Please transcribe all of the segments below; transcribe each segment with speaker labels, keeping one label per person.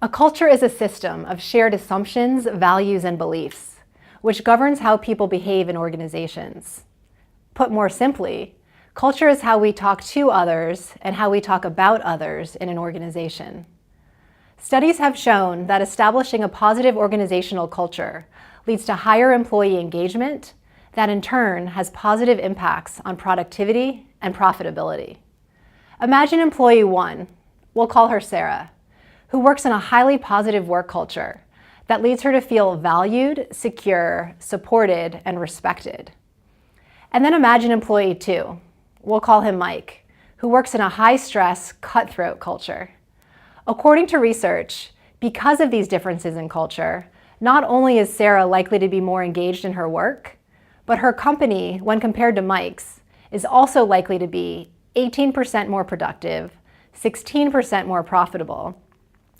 Speaker 1: A culture is a system of shared assumptions, values, and beliefs, which governs how people behave in organizations. Put more simply, culture is how we talk to others and how we talk about others in an organization. Studies have shown that establishing a positive organizational culture leads to higher employee engagement that in turn has positive impacts on productivity and profitability. Imagine employee 1, we'll call her Sarah, who works in a highly positive work culture that leads her to feel valued, secure, supported, and respected. And then imagine employee 2, we'll call him Mike, who works in a high-stress, cutthroat culture. According to research, because of these differences in culture, not only is Sarah likely to be more engaged in her work, but her company, when compared to Mike's, is also likely to be 18% more productive, 16% more profitable,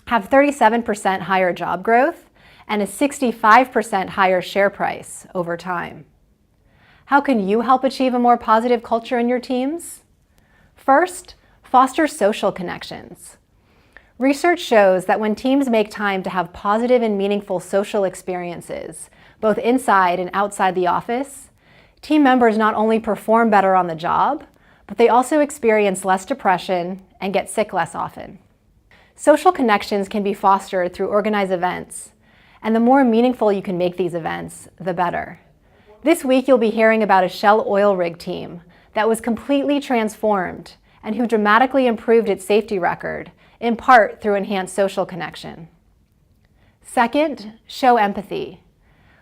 Speaker 1: have 37% higher job growth, and a 65% higher share price over time. How can you help achieve a more positive culture in your teams? First, foster social connections. Research shows that when teams make time to have positive and meaningful social experiences, both inside and outside the office, team members not only perform better on the job, but they also experience less depression and get sick less often. Social connections can be fostered through organized events, and the more meaningful you can make these events, the better. This week you'll be hearing about a Shell oil rig team that was completely transformed and who dramatically improved its safety record, in part through enhanced social connection. Second, show empathy.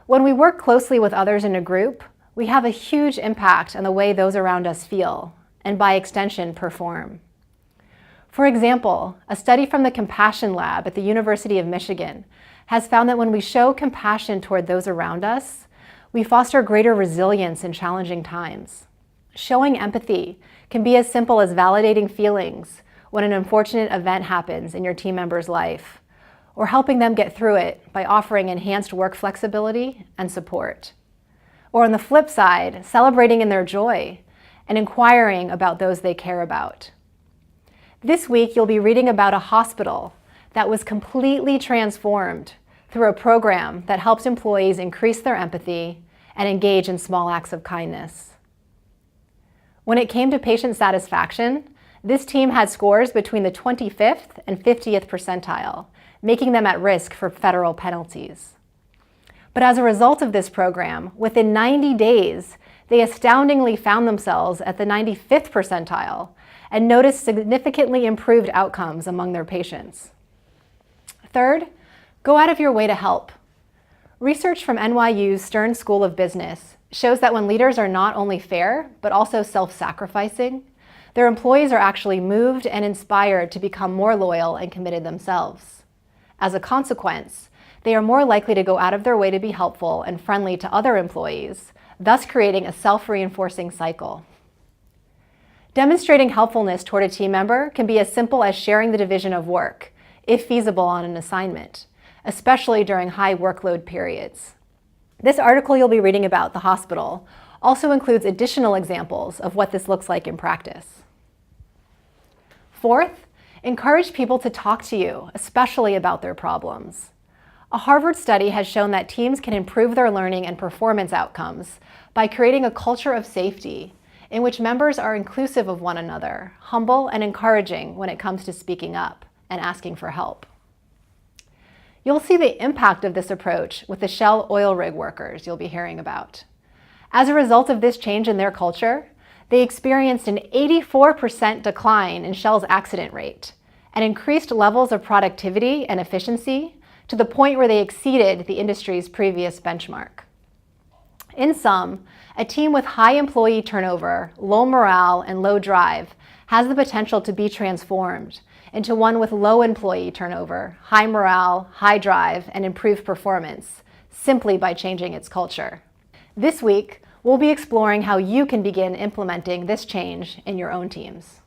Speaker 1: When we work closely with others in a group, we have a huge impact on the way those around us feel, and by extension, perform. For example, a study from the Compassion Lab at the University of Michigan has found that when we show compassion toward those around us, we foster greater resilience in challenging times. Showing empathy can be as simple as validating feelings when an unfortunate event happens in your team member's life, or helping them get through it by offering enhanced work flexibility and support. Or on the flip side, celebrating in their joy and inquiring about those they care about. This week, you'll be reading about a hospital that was completely transformed through a program that helps employees increase their empathy and engage in small acts of kindness. When it came to patient satisfaction, this team had scores between the 25th and 50th percentile, making them at risk for federal penalties. But as a result of this program, within 90 days, they astoundingly found themselves at the 95th percentile and noticed significantly improved outcomes among their patients. Third, go out of your way to help. Research from NYU's Stern School of Business shows that when leaders are not only fair, but also self-sacrificing, their employees are actually moved and inspired to become more loyal and committed themselves. As a consequence, they are more likely to go out of their way to be helpful and friendly to other employees, thus creating a self-reinforcing cycle. Demonstrating helpfulness toward a team member can be as simple as sharing the division of work, if feasible on an assignment, especially during high workload periods. This article you'll be reading about the hospital also includes additional examples of what this looks like in practice. Fourth, encourage people to talk to you, especially about their problems. A Harvard study has shown that teams can improve their learning and performance outcomes by creating a culture of safety in which members are inclusive of one another, humble and encouraging when it comes to speaking up and asking for help. You'll see the impact of this approach with the Shell oil rig workers you'll be hearing about. As a result of this change in their culture, they experienced an 84% decline in Shell's accident rate and increased levels of productivity and efficiency to the point where they exceeded the industry's previous benchmark. In sum, a team with high employee turnover, low morale, and low drive has the potential to be transformed into one with low employee turnover, high morale, high drive, and improved performance, simply by changing its culture. This week, we'll be exploring how you can begin implementing this change in your own teams.